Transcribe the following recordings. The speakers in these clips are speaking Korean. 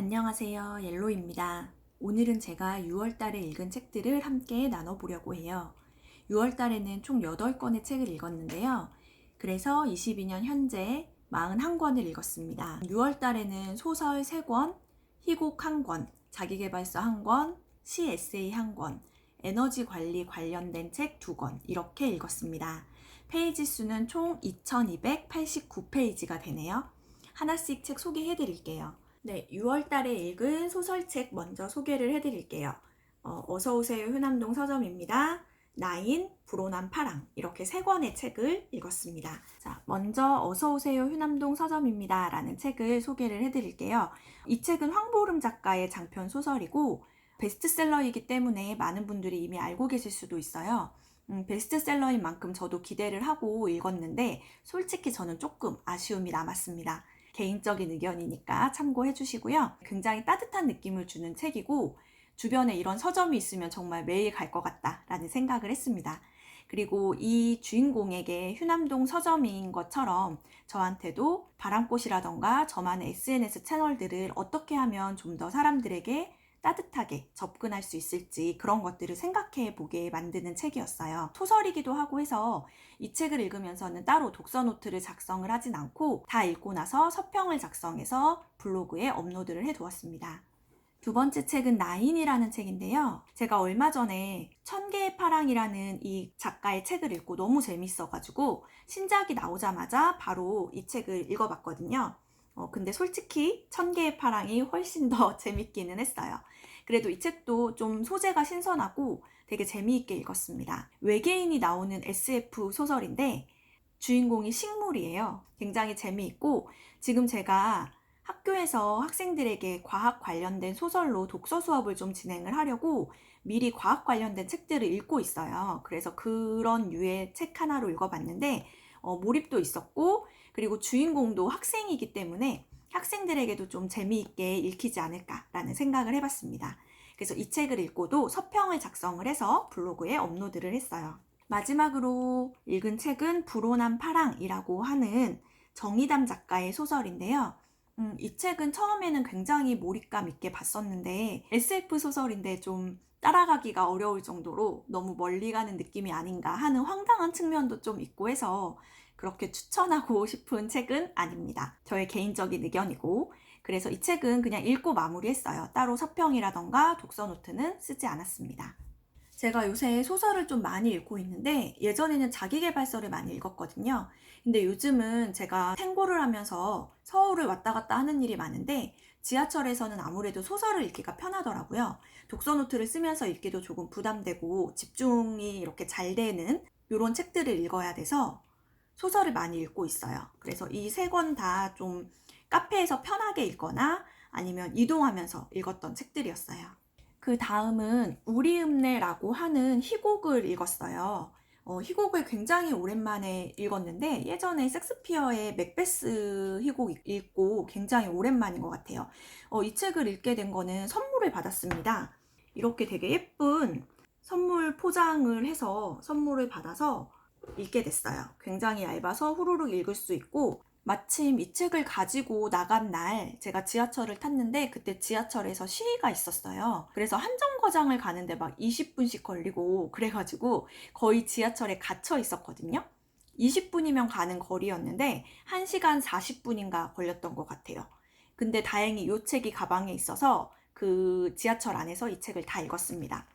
안녕하세요. 옐로입니다. 오늘은 제가 6월 달에 읽은 책들을 함께 나눠보려고 해요. 6월 달에는 총 8권의 책을 읽었는데요. 그래서 22년 현재 41권을 읽었습니다. 6월 달에는 소설 3권, 희곡 1권, 자기계발서 1권, 시 에세이 1권, 에너지 관리 관련된 책 2권 이렇게 읽었습니다. 페이지 수는 총 2289페이지가 되네요. 하나씩 책 소개해 드릴게요. 네, 6월 달에 읽은 소설책 먼저 소개를 해드릴게요. 어서오세요 휴남동 서점입니다. 나인, 불온한 파랑 이렇게 3권의 책을 읽었습니다. 자, 먼저 어서오세요 휴남동 서점입니다 라는 책을 소개를 해드릴게요. 이 책은 황보름 작가의 장편 소설이고 베스트셀러이기 때문에 많은 분들이 이미 알고 계실 수도 있어요. 베스트셀러인 만큼 저도 기대를 하고 읽었는데 솔직히 저는 조금 아쉬움이 남았습니다. 개인적인 의견이니까 참고해 주시고요. 굉장히 따뜻한 느낌을 주는 책이고 주변에 이런 서점이 있으면 정말 매일 갈 것 같다라는 생각을 했습니다. 그리고 이 주인공에게 휴남동 서점인 것처럼 저한테도 바람꽃이라던가 저만의 SNS 채널들을 어떻게 하면 좀 더 사람들에게 따뜻하게 접근할 수 있을지 그런 것들을 생각해 보게 만드는 책이었어요. 소설이기도 하고 해서 이 책을 읽으면서는 따로 독서 노트를 작성을 하진 않고 다 읽고 나서 서평을 작성해서 블로그에 업로드를 해 두었습니다. 두 번째 책은 나인이라는 책인데요. 제가 얼마 전에 1000개의 파랑이라는 이 작가의 책을 읽고 너무 재밌어가지고 신작이 나오자마자 바로 이 책을 읽어봤거든요. 근데 솔직히 1000개의 파랑이 훨씬 더 재밌기는 했어요. 그래도 이 책도 좀 소재가 신선하고 되게 재미있게 읽었습니다. 외계인이 나오는 SF 소설인데 주인공이 식물이에요. 굉장히 재미있고 지금 제가 학교에서 학생들에게 과학 관련된 소설로 독서 수업을 좀 진행을 하려고 미리 과학 관련된 책들을 읽고 있어요. 그래서 그런 류의 책 하나로 읽어봤는데 몰입도 있었고 그리고 주인공도 학생이기 때문에 학생들에게도 좀 재미있게 읽히지 않을까라는 생각을 해봤습니다. 그래서 이 책을 읽고도 서평을 작성을 해서 블로그에 업로드를 했어요. 마지막으로 읽은 책은 불온한 파랑이라고 하는 정의담 작가의 소설인데요. 이 책은 처음에는 굉장히 몰입감 있게 봤었는데 SF 소설인데 좀 따라가기가 어려울 정도로 너무 멀리 가는 느낌이 아닌가 하는 황당한 측면도 좀 있고 해서 그렇게 추천하고 싶은 책은 아닙니다. 저의 개인적인 의견이고 그래서 이 책은 그냥 읽고 마무리했어요. 따로 서평이라던가 독서 노트는 쓰지 않았습니다. 제가 요새 소설을 좀 많이 읽고 있는데 예전에는 자기계발서를 많이 읽었거든요. 근데 요즘은 제가 생고를 하면서 서울을 왔다 갔다 하는 일이 많은데 지하철에서는 아무래도 소설을 읽기가 편하더라고요. 독서 노트를 쓰면서 읽기도 조금 부담되고 집중이 이렇게 잘 되는 이런 책들을 읽어야 돼서 소설을 많이 읽고 있어요. 그래서 이 3권 다 좀 카페에서 편하게 읽거나 아니면 이동하면서 읽었던 책들이었어요. 그 다음은 우리읍내라고 하는 희곡을 읽었어요. 희곡을 굉장히 오랜만에 읽었는데 예전에 섹스피어의 맥베스 희곡 읽고 굉장히 오랜만인 것 같아요. 이 책을 읽게 된 거는 선물을 받았습니다. 이렇게 되게 예쁜 선물 포장을 해서 선물을 받아서 읽게 됐어요. 굉장히 얇아서 후루룩 읽을 수 있고 마침 이 책을 가지고 나간 날 제가 지하철을 탔는데 그때 지하철에서 시위가 있었어요. 그래서 한정거장을 가는데 막 20분씩 걸리고 그래가지고 거의 지하철에 갇혀 있었거든요. 20분이면 가는 거리였는데 1시간 40분인가 걸렸던 것 같아요. 근데 다행히 이 책이 가방에 있어서 그 지하철 안에서 이 책을 다 읽었습니다.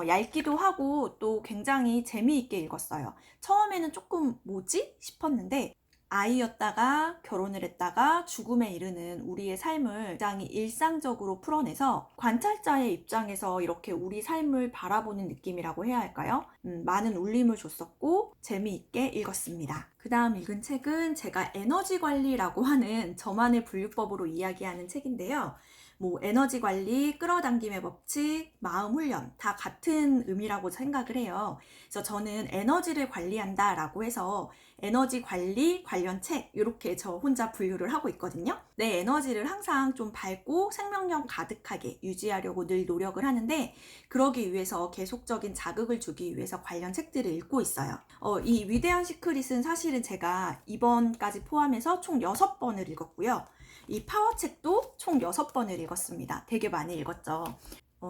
얇기도 하고 또 굉장히 재미있게 읽었어요. 처음에는 조금 뭐지? 싶었는데 아이였다가 결혼을 했다가 죽음에 이르는 우리의 삶을 굉장히 일상적으로 풀어내서 관찰자의 입장에서 이렇게 우리 삶을 바라보는 느낌이라고 해야 할까요? 많은 울림을 줬었고 재미있게 읽었습니다. 그 다음 읽은 책은 제가 에너지 관리라고 하는 저만의 분류법으로 이야기하는 책인데요. 뭐 에너지 관리, 끌어당김의 법칙, 마음 훈련 다 같은 의미라고 생각을 해요. 그래서 저는 에너지를 관리한다라고 해서 에너지 관리 관련 책 이렇게 저 혼자 분류를 하고 있거든요. 내 에너지를 항상 좀 밝고 생명력 가득하게 유지하려고 늘 노력을 하는데 그러기 위해서 계속적인 자극을 주기 위해서 관련 책들을 읽고 있어요. 이 위대한 시크릿은 사실은 제가 이번까지 포함해서 총 6번을 읽었고요. 이 파워책도 총 6번을 읽었습니다. 되게 많이 읽었죠.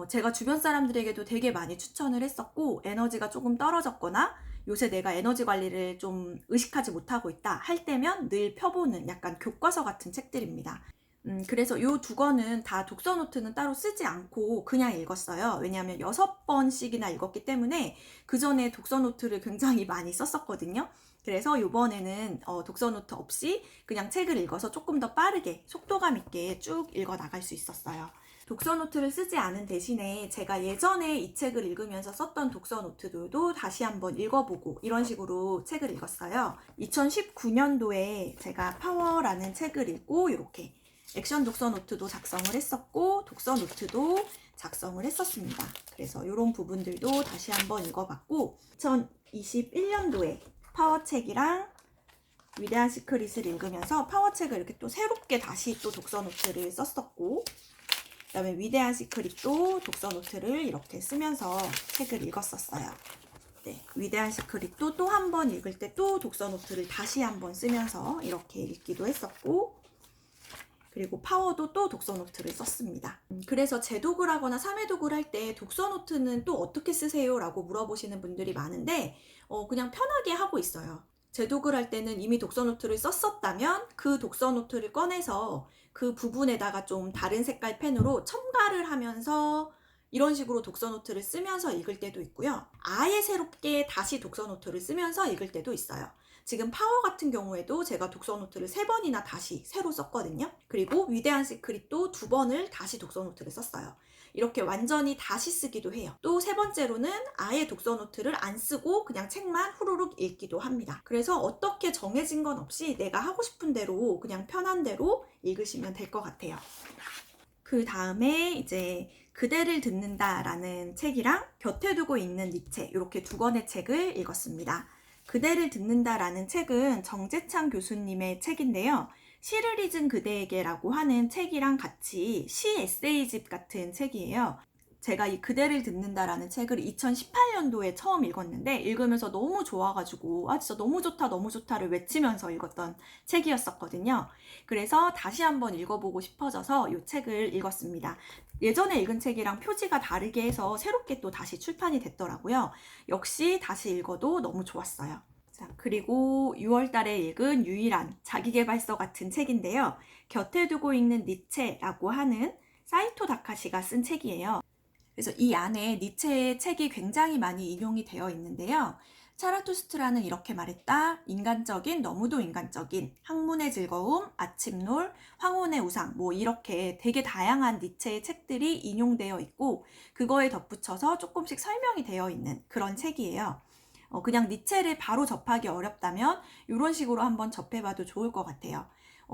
제가 주변 사람들에게도 되게 많이 추천을 했었고, 에너지가 조금 떨어졌거나 요새 내가 에너지 관리를 좀 의식하지 못하고 있다 할 때면 늘 펴보는 약간 교과서 같은 책들입니다. 그래서 요 2권은 다 독서 노트는 따로 쓰지 않고 그냥 읽었어요. 왜냐하면 6번씩이나 읽었기 때문에 그 전에 독서 노트를 굉장히 많이 썼었거든요. 그래서 요번에는 독서 노트 없이 그냥 책을 읽어서 조금 더 빠르게 속도감 있게 쭉 읽어 나갈 수 있었어요. 독서 노트를 쓰지 않은 대신에 제가 예전에 이 책을 읽으면서 썼던 독서 노트들도 다시 한번 읽어보고 이런 식으로 책을 읽었어요. 2019년도에 제가 파워라는 책을 읽고 이렇게 액션 독서 노트도 작성을 했었고 독서 노트도 작성을 했었습니다. 그래서 이런 부분들도 다시 한번 읽어봤고 2021년도에 파워책이랑 위대한 시크릿을 읽으면서 파워책을 이렇게 또 새롭게 다시 또 독서 노트를 썼었고 그 다음에 위대한 시크릿도 독서 노트를 이렇게 쓰면서 책을 읽었었어요. 네, 위대한 시크릿도 또 한 번 읽을 때 또 독서 노트를 다시 한번 쓰면서 이렇게 읽기도 했었고 그리고 파워도 또 독서 노트를 썼습니다. 그래서 재독을 하거나 3회독을 할 때 독서 노트는 또 어떻게 쓰세요? 라고 물어보시는 분들이 많은데 그냥 편하게 하고 있어요. 재독을 할 때는 이미 독서 노트를 썼었다면 그 독서 노트를 꺼내서 그 부분에다가 좀 다른 색깔 펜으로 첨가를 하면서 이런 식으로 독서 노트를 쓰면서 읽을 때도 있고요. 아예 새롭게 다시 독서 노트를 쓰면서 읽을 때도 있어요. 지금 파워 같은 경우에도 제가 독서 노트를 3번이나 다시 새로 썼거든요. 그리고 위대한 시크릿도 2번을 다시 독서 노트를 썼어요. 이렇게 완전히 다시 쓰기도 해요. 또 3번째로는 아예 독서 노트를 안 쓰고 그냥 책만 후루룩 읽기도 합니다. 그래서 어떻게 정해진 건 없이 내가 하고 싶은 대로 그냥 편한 대로 읽으시면 될 것 같아요. 그 다음에 이제 그대를 듣는다 라는 책이랑 곁에 두고 읽는 니체 이렇게 2권의 책을 읽었습니다. 그대를 듣는다 라는 책은 정재창 교수님의 책인데요. 시를 잊은 그대에게 라고 하는 책이랑 같이 시 에세이집 같은 책이에요. 제가 이 그대를 듣는다 라는 책을 2018년도에 처음 읽었는데 읽으면서 너무 좋아가지고 진짜 너무 좋다 너무 좋다를 외치면서 읽었던 책이었었거든요. 그래서 다시 한번 읽어보고 싶어져서 이 책을 읽었습니다. 예전에 읽은 책이랑 표지가 다르게 해서 새롭게 또 다시 출판이 됐더라고요. 역시 다시 읽어도 너무 좋았어요. 자, 그리고 6월 달에 읽은 유일한 자기계발서 같은 책인데요. 곁에 두고 읽는 니체라고 하는 사이토 다카시가 쓴 책이에요. 그래서 이 안에 니체의 책이 굉장히 많이 인용이 되어 있는데요. 차라투스트라는 이렇게 말했다. 인간적인, 너무도 인간적인, 학문의 즐거움, 아침놀, 황혼의 우상 뭐 이렇게 되게 다양한 니체의 책들이 인용되어 있고 그거에 덧붙여서 조금씩 설명이 되어 있는 그런 책이에요. 그냥 니체를 바로 접하기 어렵다면 이런 식으로 한번 접해봐도 좋을 것 같아요.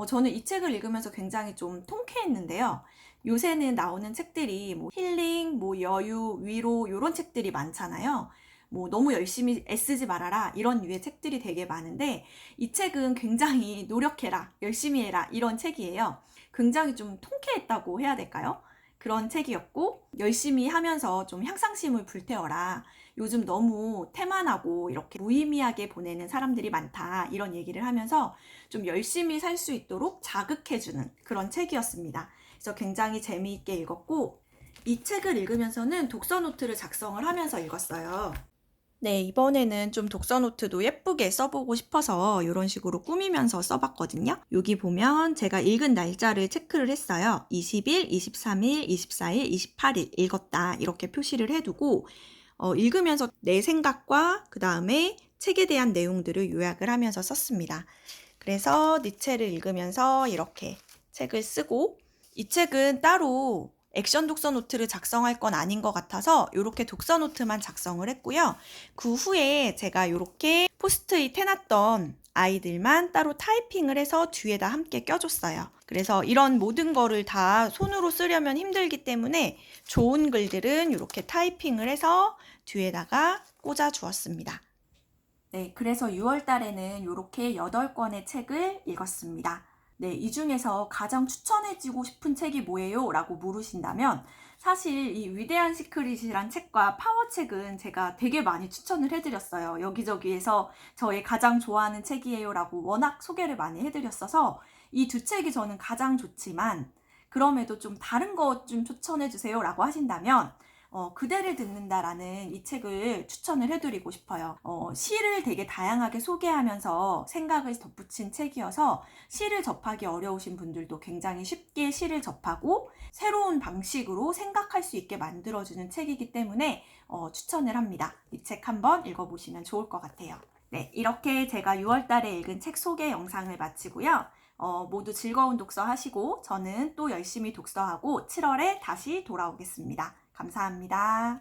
저는 이 책을 읽으면서 굉장히 좀 통쾌했는데요. 요새는 나오는 책들이 뭐 힐링, 뭐 여유, 위로 이런 책들이 많잖아요. 뭐 너무 열심히 애쓰지 말아라 이런 류의 책들이 되게 많은데 이 책은 굉장히 노력해라, 열심히 해라 이런 책이에요. 굉장히 좀 통쾌했다고 해야 될까요? 그런 책이었고 열심히 하면서 좀 향상심을 불태워라. 요즘 너무 태만하고 이렇게 무의미하게 보내는 사람들이 많다 이런 얘기를 하면서 좀 열심히 살 수 있도록 자극해주는 그런 책이었습니다. 그래서 굉장히 재미있게 읽었고 이 책을 읽으면서는 독서 노트를 작성을 하면서 읽었어요. 네, 이번에는 좀 독서 노트도 예쁘게 써보고 싶어서 이런 식으로 꾸미면서 써봤거든요. 여기 보면 제가 읽은 날짜를 체크를 했어요. 20일, 23일, 24일, 28일 읽었다 이렇게 표시를 해두고 읽으면서 내 생각과 그 다음에 책에 대한 내용들을 요약을 하면서 썼습니다. 그래서 니체를 읽으면서 이렇게 책을 쓰고 이 책은 따로 액션 독서 노트를 작성할 건 아닌 것 같아서 이렇게 독서 노트만 작성을 했고요. 그 후에 제가 이렇게 포스트잇 해놨던 아이들만 따로 타이핑을 해서 뒤에다 함께 껴줬어요. 그래서 이런 모든 거를 다 손으로 쓰려면 힘들기 때문에 좋은 글들은 이렇게 타이핑을 해서 뒤에다가 꽂아 주었습니다. 네, 그래서 6월 달에는 이렇게 8권의 책을 읽었습니다. 네, 이 중에서 가장 추천해주고 싶은 책이 뭐예요? 라고 물으신다면 사실 이 위대한 시크릿이란 책과 파워책은 제가 되게 많이 추천을 해드렸어요. 여기저기에서 저의 가장 좋아하는 책이에요 라고 워낙 소개를 많이 해드렸어서 이 두 책이 저는 가장 좋지만 그럼에도 좀 다른 것 좀 추천해 주세요 라고 하신다면 그대를 듣는다라는 이 책을 추천을 해드리고 싶어요. 시를 되게 다양하게 소개하면서 생각을 덧붙인 책이어서 시를 접하기 어려우신 분들도 굉장히 쉽게 시를 접하고 새로운 방식으로 생각할 수 있게 만들어주는 책이기 때문에 추천을 합니다. 이 책 한번 읽어보시면 좋을 것 같아요. 네, 이렇게 제가 6월달에 읽은 책 소개 영상을 마치고요. 모두 즐거운 독서 하시고 저는 또 열심히 독서하고 7월에 다시 돌아오겠습니다. 감사합니다.